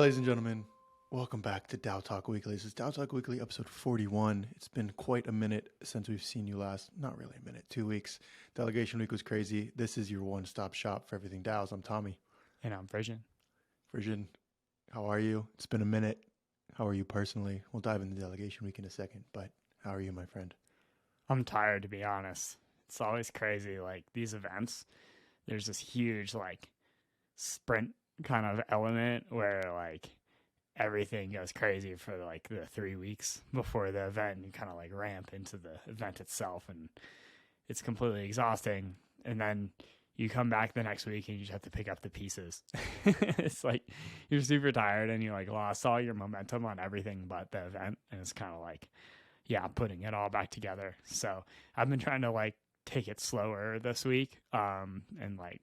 ladies and gentlemen, welcome back to Dow Talk Weekly. This is Dow Talk Weekly, episode 41. It's been quite a minute since we've seen you last. Not really a minute, 2 weeks. Delegation week was crazy. This is your one-stop shop for everything Dows. I'm Tommy. And I'm Frisian. Frisian, how are you? It's been a minute. How are you personally? We'll dive into delegation week in a second, but how are you, my friend? I'm tired, to be honest. It's always crazy, like, these events. There's this huge, like, sprint kind of element where, like, everything goes crazy for, like, the 3 weeks before the event, and you kind of, like, ramp into the event itself, and it's completely exhausting. And then you come back the next week and you just have to pick up the pieces. It's like you're super tired and you like lost all your momentum on everything but the event. And it's kind of like, yeah, I'm putting it all back together. So I've been trying to like take it slower this week and like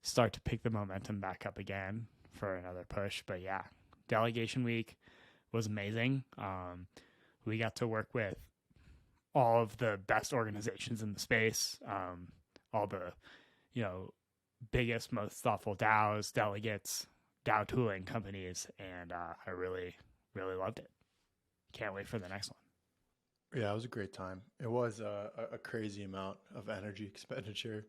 start to pick the momentum back up again for another push. But yeah, delegation week was amazing. We got to work with all of the best organizations in the space, all the biggest, most thoughtful DAOs, delegates, DAO tooling companies, and I really, really loved it. Can't wait for the next one. Yeah, it was a great time. It was a crazy amount of energy expenditure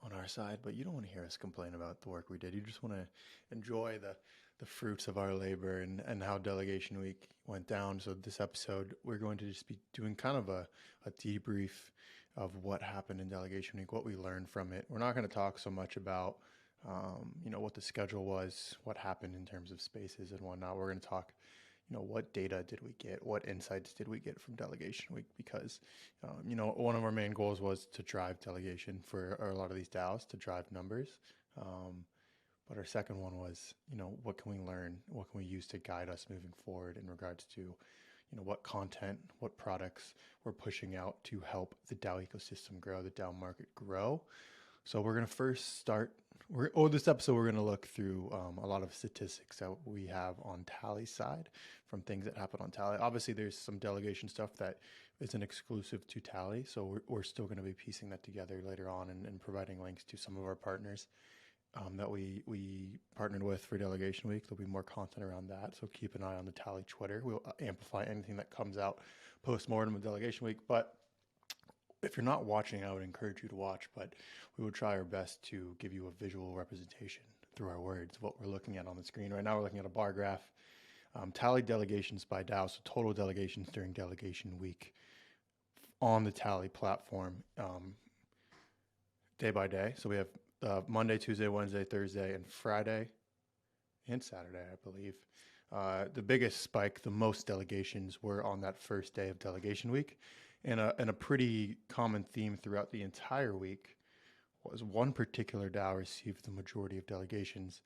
on our side, but you don't want to hear us complain about the work we did. You just want to enjoy the fruits of our labor and how delegation week went down. So this episode, we're going to just be doing kind of a debrief of what happened in delegation week, what we learned from it. We're not going to talk so much about, what the schedule was, what happened in terms of spaces and whatnot. We're going to talk, what data did we get? What insights did we get from delegation week? Because, one of our main goals was to drive delegation for a lot of these DAOs, to drive numbers. But our second one was, what can we learn? What can we use to guide us moving forward in regards to, what content, what products we're pushing out to help the DAO ecosystem grow, the DAO market grow. So we're going to first start, this episode, we're going to look through a lot of statistics that we have on Tally's side from things that happen on Tally. Obviously, there's some delegation stuff that isn't exclusive to Tally. So we're still going to be piecing that together later on and providing links to some of our partners that we partnered with for delegation week. There'll be more content around that. So keep an eye on the Tally Twitter. We'll amplify anything that comes out post-mortem of delegation week. But if you're not watching, I would encourage you to watch, but we would try our best to give you a visual representation through our words of what we're looking at on the screen. Right now we're looking at a bar graph. Tally delegations by DAO, so total delegations during delegation week on the Tally platform day by day. So we have Monday, Tuesday, Wednesday, Thursday, and Friday, and Saturday, I believe. The biggest spike, the most delegations were on that first day of delegation week. And a pretty common theme throughout the entire week was one particular DAO received the majority of delegations.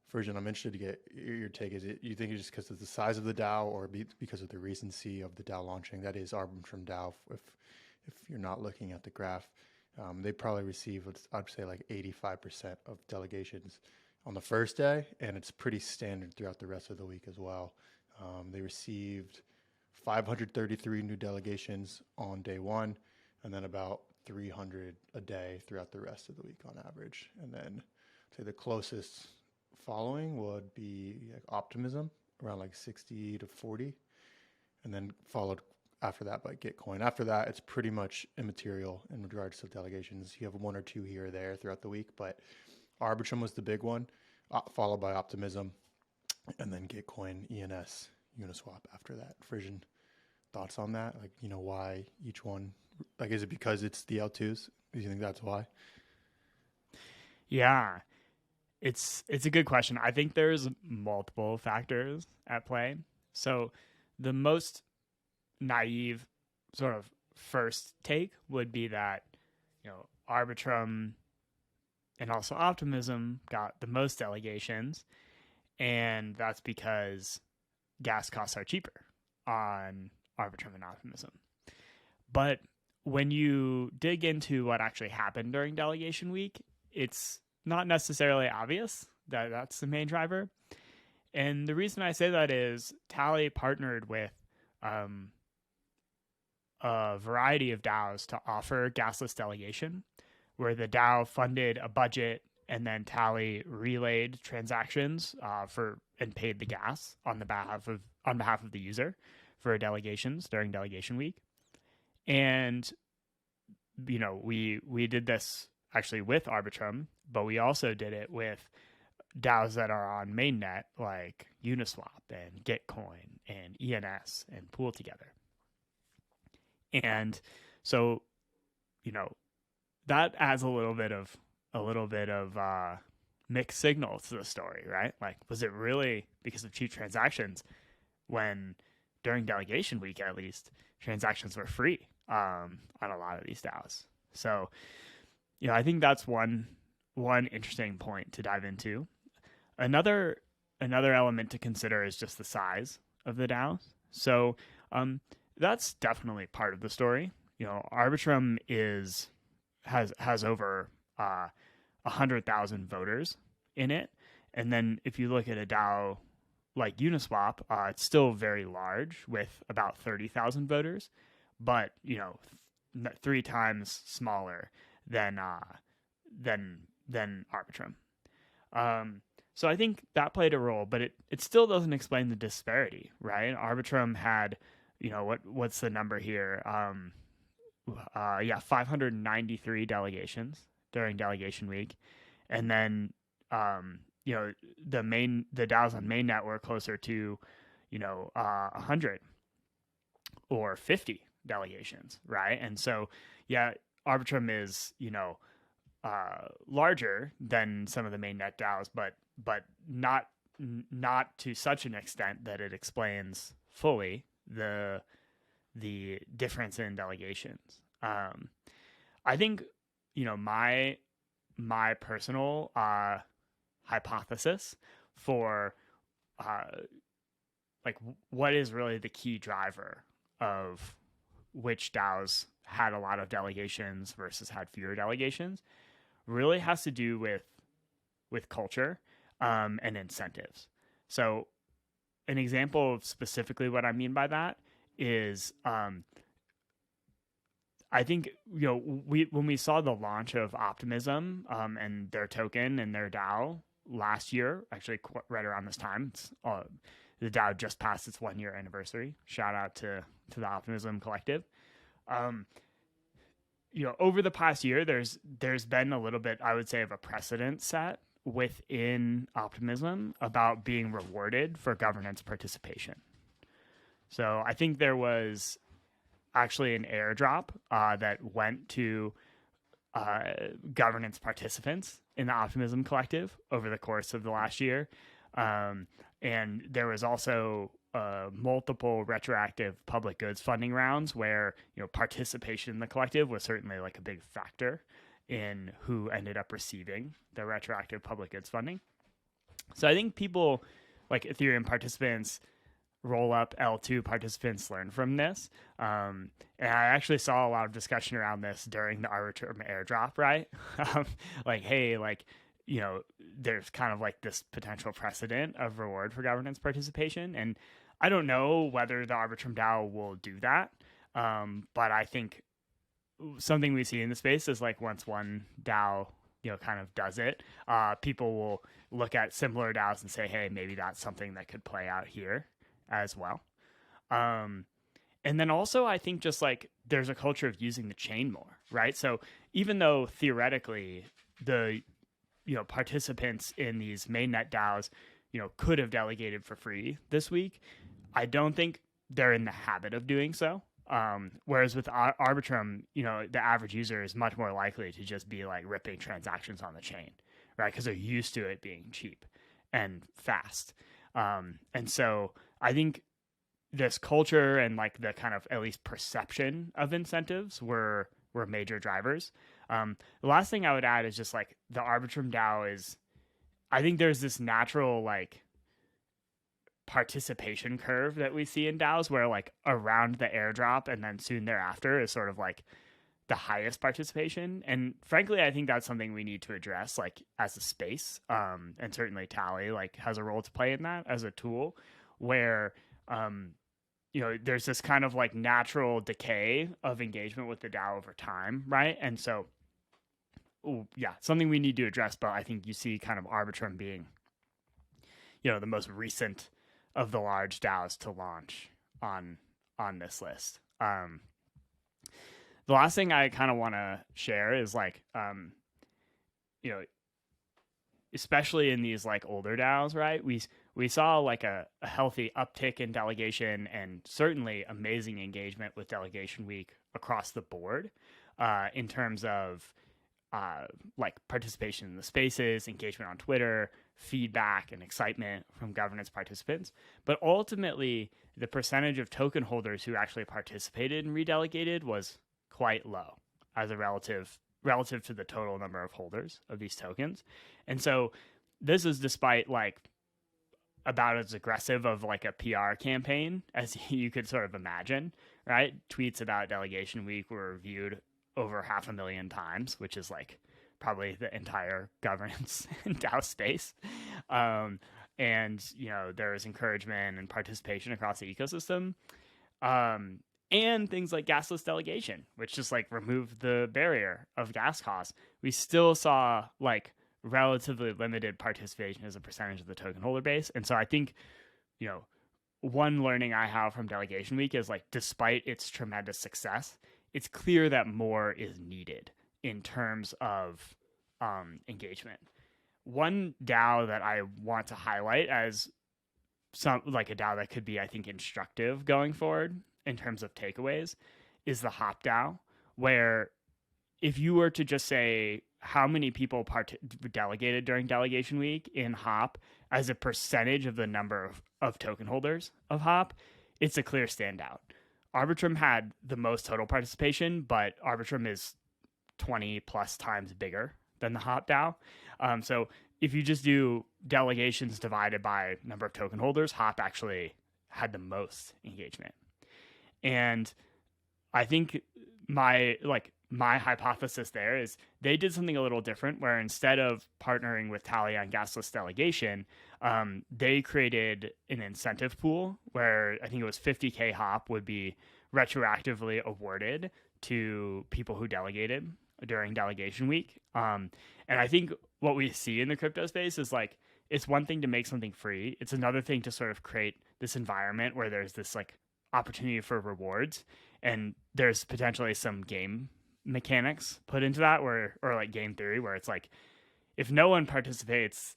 Frisian, I'm interested to get your take. Is it, you think it's just because of the size of the DAO or because of the recency of the DAO launching? That is Arbitrum DAO, if you're not looking at the graph. They probably receive, I'd say, like 85% of delegations on the first day, and it's pretty standard throughout the rest of the week as well. They received 533 new delegations on day one, and then about 300 a day throughout the rest of the week on average. And then, say the closest following would be like Optimism, around like 60 to 40, and then followed after that by Gitcoin. After that, it's pretty much immaterial in regards to delegations. You have one or two here or there throughout the week, but Arbitrum was the big one, followed by Optimism, and then Gitcoin, ENS, Uniswap after that. Frisian, thoughts on that? Like, why each one? Like, is it because it's the L2s? Do you think that's why? Yeah, it's a good question. I think there's multiple factors at play. So the most naive sort of first take would be that, Arbitrum and also Optimism got the most delegations, and that's because gas costs are cheaper on Arbitrum and Optimism. But when you dig into what actually happened during delegation week, it's not necessarily obvious that that's the main driver. And the reason I say that is Tally partnered with a variety of DAOs to offer gasless delegation, where the DAO funded a budget and then Tally relayed transactions and paid the gas on behalf of the user for delegations during delegation week. And we did this actually with Arbitrum, but we also did it with DAOs that are on mainnet like Uniswap and Gitcoin and ENS and Pool Together. And so, that adds a little bit of mixed signal to the story, right? Like, was it really because of cheap transactions when during delegation week, at least, transactions were free on a lot of these DAOs? So, I think that's one interesting point to dive into. Another element to consider is just the size of the DAOs. So that's definitely part of the story. Arbitrum has over 100,000 voters in it, and then if you look at a DAO like Uniswap, it's still very large with about 30,000 voters, but 3 times smaller than Arbitrum. So I think that played a role, but it still doesn't explain the disparity, right? Arbitrum had, what's the number here? 593 delegations during delegation week, and then the DAOs on mainnet were closer to 100 or 50 delegations, right? And so Arbitrum is larger than some of the mainnet DAOs, but not to such an extent that it explains fully the difference in delegations. I think my personal hypothesis for what is really the key driver of which DAOs had a lot of delegations versus had fewer delegations really has to do with culture and incentives. So an example of specifically what I mean by that is I think when we saw the launch of Optimism and their token and their DAO last year, actually right around this time, the DAO just passed its 1-year anniversary. Shout out to the Optimism Collective. Over the past year, there's been a little bit, I would say, of a precedent set within Optimism about being rewarded for governance participation. So I think there was actually an airdrop that went to governance participants in the Optimism Collective over the course of the last year. And there was also multiple retroactive public goods funding rounds where participation in the collective was certainly like a big factor in who ended up receiving the retroactive public goods funding. So I think people like Ethereum participants, roll up L2 participants learn from this. And I actually saw a lot of discussion around this during the Arbitrum airdrop, right? There's kind of like this potential precedent of reward for governance participation. And I don't know whether the Arbitrum DAO will do that. But I think something we see in the space is like once one DAO, kind of does it, people will look at similar DAOs and say, hey, maybe that's something that could play out here as well. And then also I think just like there's a culture of using the chain more, right? So even though theoretically the participants in these mainnet DAOs could have delegated for free this week, I don't think they're in the habit of doing so. Whereas with Arbitrum, the average user is much more likely to just be like ripping transactions on the chain, right? Because they're used to it being cheap and fast. And so I think this culture and like the kind of at least perception of incentives were major drivers. The last thing I would add is just like the Arbitrum DAO is, I think there's this natural like participation curve that we see in DAOs where like around the airdrop and then soon thereafter is sort of like the highest participation. And frankly, I think that's something we need to address like as a space. And certainly Tally like has a role to play in that as a tool where, there's this kind of like natural decay of engagement with the DAO over time. Right. And so yeah, something we need to address. But I think you see kind of Arbitrum being, the most recent of the large DAOs to launch on this list. The last thing I kind of want to share is like, you know, especially in these like older DAOs, right? We saw like a healthy uptick in delegation and certainly amazing engagement with Delegation Week across the board, in terms of like participation in the spaces, engagement on Twitter, feedback, and excitement from governance participants. But ultimately, the percentage of token holders who actually participated and redelegated was quite low as a relative to the total number of holders of these tokens. And so this is despite like about as aggressive of like a PR campaign as you could sort of imagine, right? Tweets about Delegation Week were viewed over 500,000 times, which is like probably the entire governance DAO space. And, there is encouragement and participation across the ecosystem. And things like gasless delegation, which just like removed the barrier of gas costs. We still saw like relatively limited participation as a percentage of the token holder base. And so I think, one learning I have from Delegation Week is like, despite its tremendous success, it's clear that more is needed in terms of engagement. One DAO that I want to highlight as some like a DAO that could be, I think, instructive going forward in terms of takeaways is the Hop DAO, where if you were to just say how many people delegated during Delegation Week in Hop as a percentage of the number of token holders of Hop, it's a clear standout. Arbitrum had the most total participation, but Arbitrum is 20 plus times bigger than the Hop DAO. So if you just do delegations divided by number of token holders, Hop actually had the most engagement. And I think my hypothesis there is they did something a little different, where instead of partnering with Tally on gasless delegation, they created an incentive pool where I think it was 50K Hop would be retroactively awarded to people who delegated during Delegation Week. And I think what we see in the crypto space is like, it's one thing to make something free. It's another thing to sort of create this environment where there's this like opportunity for rewards, and there's potentially some game mechanics put into that, or like game theory, where it's like, if no one participates,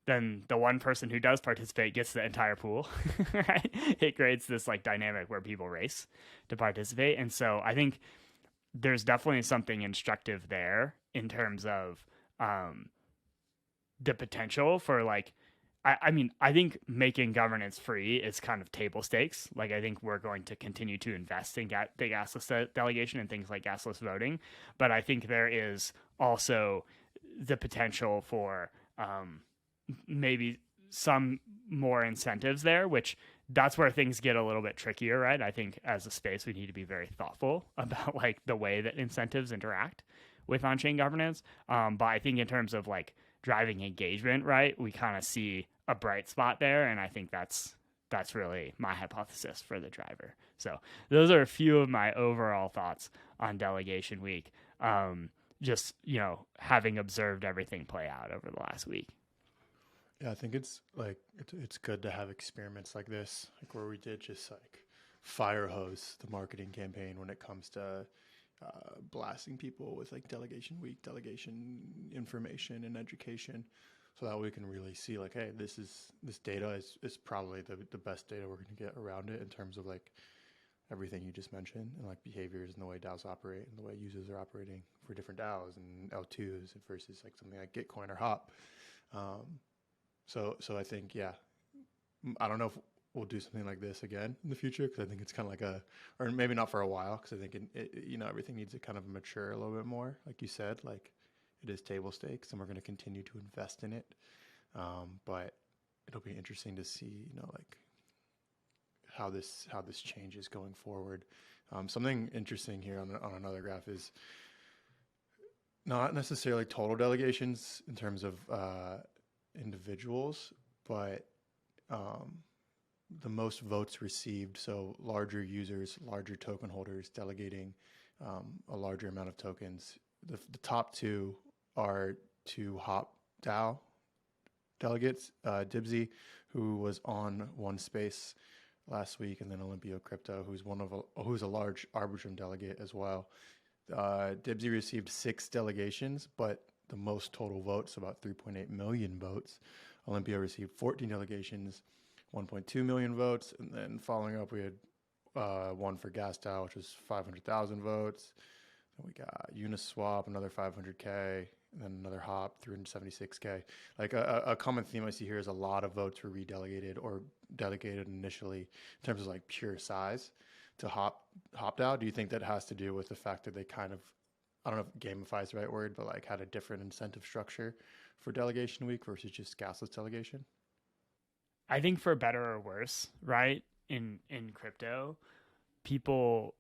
then the one person who does participate gets the entire pool, right? It creates this like dynamic where people race to participate. And so I think there's definitely something instructive there in terms of the potential for like, I think making governance free is kind of table stakes. Like, I think we're going to continue to invest in the gasless delegation and things like gasless voting. But I think there is also the potential for maybe some more incentives there, which that's where things get a little bit trickier, right? I think as a space, we need to be very thoughtful about like the way that incentives interact with on-chain governance. But I think in terms of like driving engagement, right, we kind of see a bright spot there, and I think that's really my hypothesis for the driver. So those are a few of my overall thoughts on Delegation Week, just having observed everything play out over the last week. Yeah, I think it's like it's good to have experiments like this, like where we did just like fire hose the marketing campaign when it comes to blasting people with like Delegation Week, delegation information and education, so that we can really see like, hey, this data is probably the best data we're going to get around it in terms of like everything you just mentioned, and like behaviors and the way DAOs operate and the way users are operating for different DAOs and L2s versus like something like Gitcoin or Hop. So I think, yeah, I don't know if we'll do something like this again in the future, because I think it's kind of like or maybe not for a while, because I think everything needs to kind of mature a little bit more. Like you said, like it is table stakes, and we're going to continue to invest in it. But it'll be interesting to see, like how this changes going forward. Something interesting here on another graph is not necessarily total delegations in terms of individuals, but the most votes received. So larger users, larger token holders delegating a larger amount of tokens. The top two our two Hop DAO delegates, Dibsy, who was on One Space last week, and then Olympio Crypto, who's a large Arbitrum delegate as well. Dibsy received 6 delegations, but the most total votes, about 3.8 million votes. Olympio received 14 delegations, 1.2 million votes, and then following up, we had one for Gas DAO, which was 500,000 votes. Then we got Uniswap, another 500K, and then another Hop, 376K. Like a common theme I see here is a lot of votes were redelegated or delegated initially in terms of like pure size to Hop DAO. Do you think that has to do with the fact that they kind of, I don't know if gamify is the right word, but like had a different incentive structure for delegation week versus just gasless delegation? I think for better or worse, right? In crypto, people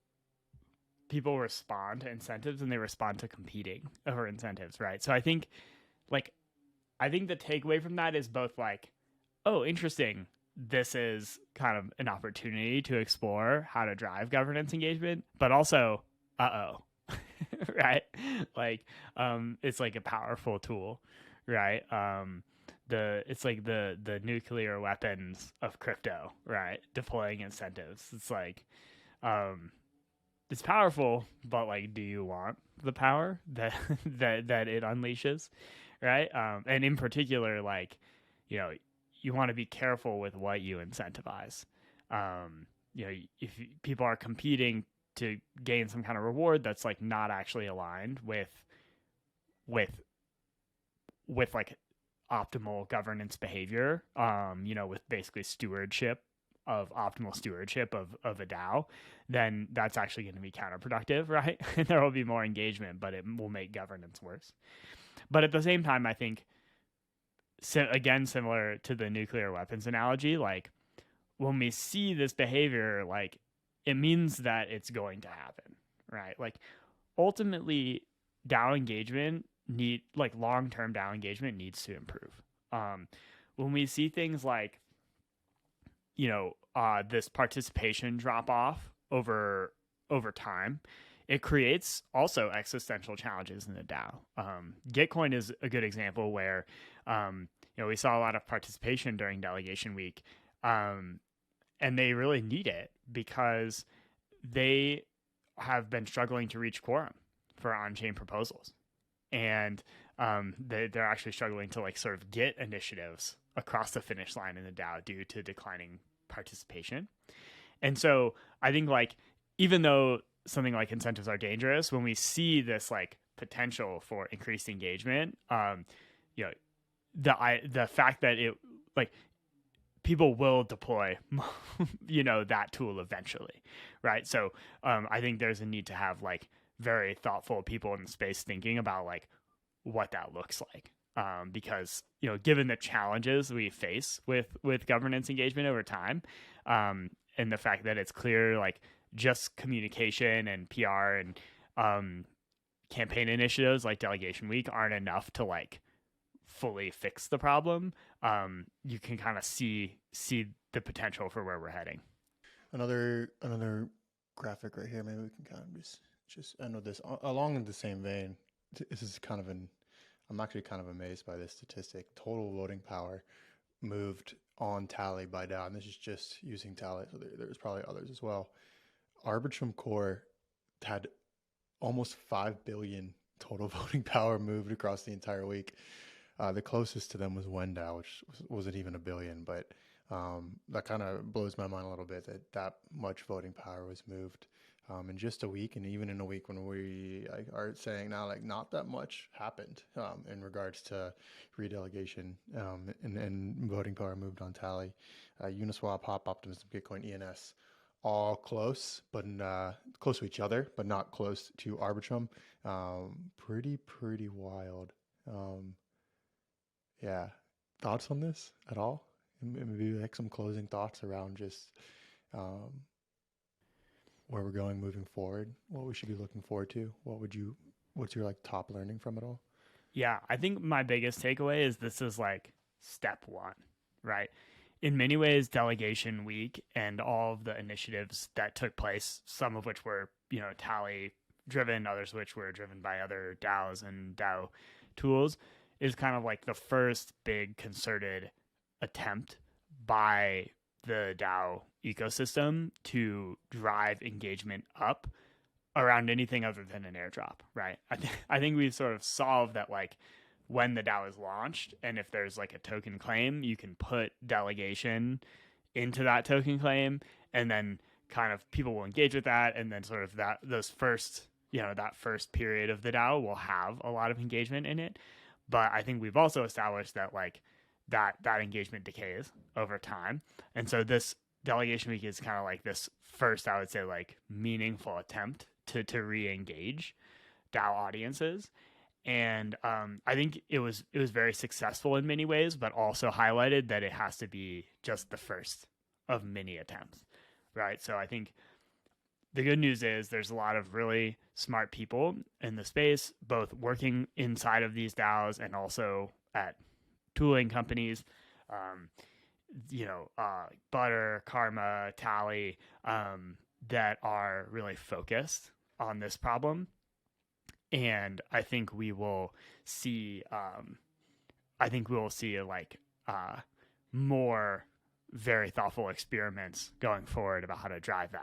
respond to incentives and they respond to competing over incentives, right? So like I think the takeaway from that is both like, oh, interesting. This is kind of an opportunity to explore how to drive governance engagement, but also, right? Like, it's like a powerful tool, right? It's like the nuclear weapons of crypto, right? Deploying incentives. It's like, it's powerful, but like, do you want the power that that it unleashes, right? And in particular, like, you know, you want to be careful with what you incentivize. You know, if people are competing to gain some kind of reward that's like not actually aligned with like optimal governance behavior, you know, with basically optimal stewardship of a DAO, then that's actually going to be counterproductive, right? And there will be more engagement, but it will make governance worse. But at the same time, I think, again, similar to the nuclear weapons analogy, like when we see this behavior, like it means that it's going to happen, right? Like ultimately, DAO engagement long-term DAO engagement needs to improve. When we see things like, you know, this participation drop off over time, it creates also existential challenges in the DAO. Gitcoin is a good example where, you know, we saw a lot of participation during delegation week, and they really need it because they have been struggling to reach quorum for on-chain proposals, and they're actually struggling to like sort of get initiatives across the finish line in the DAO due to declining participation. And so I think like even though something like incentives are dangerous, when we see this like potential for increased engagement, you know, the fact that it like people will deploy, you know, that tool eventually, right? So I think there's a need to have like very thoughtful people in the space thinking about like what that looks like, because, you know, given the challenges we face with governance engagement over time, and the fact that it's clear like just communication and PR and campaign initiatives like delegation week aren't enough to like fully fix the problem. You can kind of see the potential for where we're heading. Another graphic right here. Maybe we can kind of just end with this along in the same vein. This is kind of I'm actually kind of amazed by this statistic. Total voting power moved on Tally by DAO, and this is just using Tally, so there's probably others as well. Arbitrum Core had almost 5 billion total voting power moved across the entire week. The closest to them was Wendao, which wasn't even a billion, but that kind of blows my mind a little bit that much voting power was moved in just a week. And even in a week when we are saying now like not that much happened in regards to redelegation and voting power moved on Tally. Uniswap, Hop, Optimism, Gitcoin, ENS, all close, but close to each other, but not close to Arbitrum. Pretty wild. Yeah. Thoughts on this at all? Maybe like some closing thoughts around just where we're going moving forward, what we should be looking forward to. What's your like top learning from it all? Yeah, I think my biggest takeaway is this is like step one, right? In many ways, delegation week and all of the initiatives that took place, some of which were, you know, Tally driven, others which were driven by other DAOs and DAO tools is kind of like the first big concerted attempt by the DAO ecosystem to drive engagement up around anything other than an airdrop, right? I think we've sort of solved that, like, when the DAO is launched and if there's like a token claim, you can put delegation into that token claim, and then kind of people will engage with that, and then sort of that first period of the DAO will have a lot of engagement in it. But I think we've also established that like that engagement decays over time, and so this delegation week is kind of like this first, I would say, like meaningful attempt to re-engage DAO audiences. And I think it was very successful in many ways, but also highlighted that it has to be just the first of many attempts, right? So I think the good news is there's a lot of really smart people in the space, both working inside of these DAOs and also at tooling companies, Butter, Karma, Tally, that are really focused on this problem. And I think we will see. More very thoughtful experiments going forward about how to drive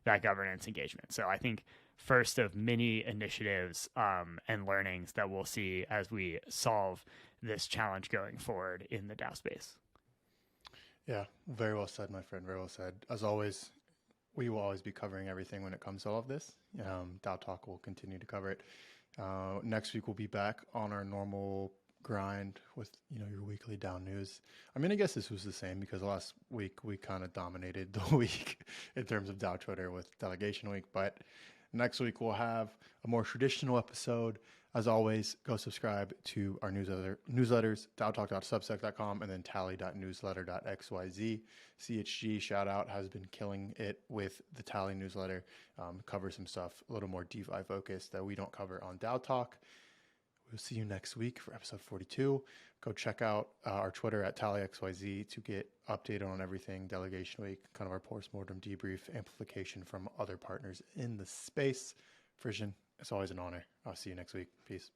that governance engagement. So I think first of many initiatives and learnings that we'll see as we solve this challenge going forward in the DAO space. Yeah, very well said, my friend. Very well said. As always, we will always be covering everything when it comes to all of this. DAO Talk will continue to cover it. Next week we'll be back on our normal grind with your weekly DAO news. I mean, I guess this was the same because last week we kind of dominated the week in terms of DAO Twitter with Delegation Week. But next week we'll have a more traditional episode. As always, go subscribe to our newsletters, daotalk.substack.com, and then tally.newsletter.xyz. CHG, shout out, has been killing it with the Tally newsletter. Cover some stuff a little more DeFi focused that we don't cover on DAO Talk. We'll see you next week for episode 42. Go check out our Twitter at TallyXYZ to get updated on everything Delegation Week, kind of our post-mortem debrief, amplification from other partners in the space. Frisian, it's always an honor. I'll see you next week. Peace.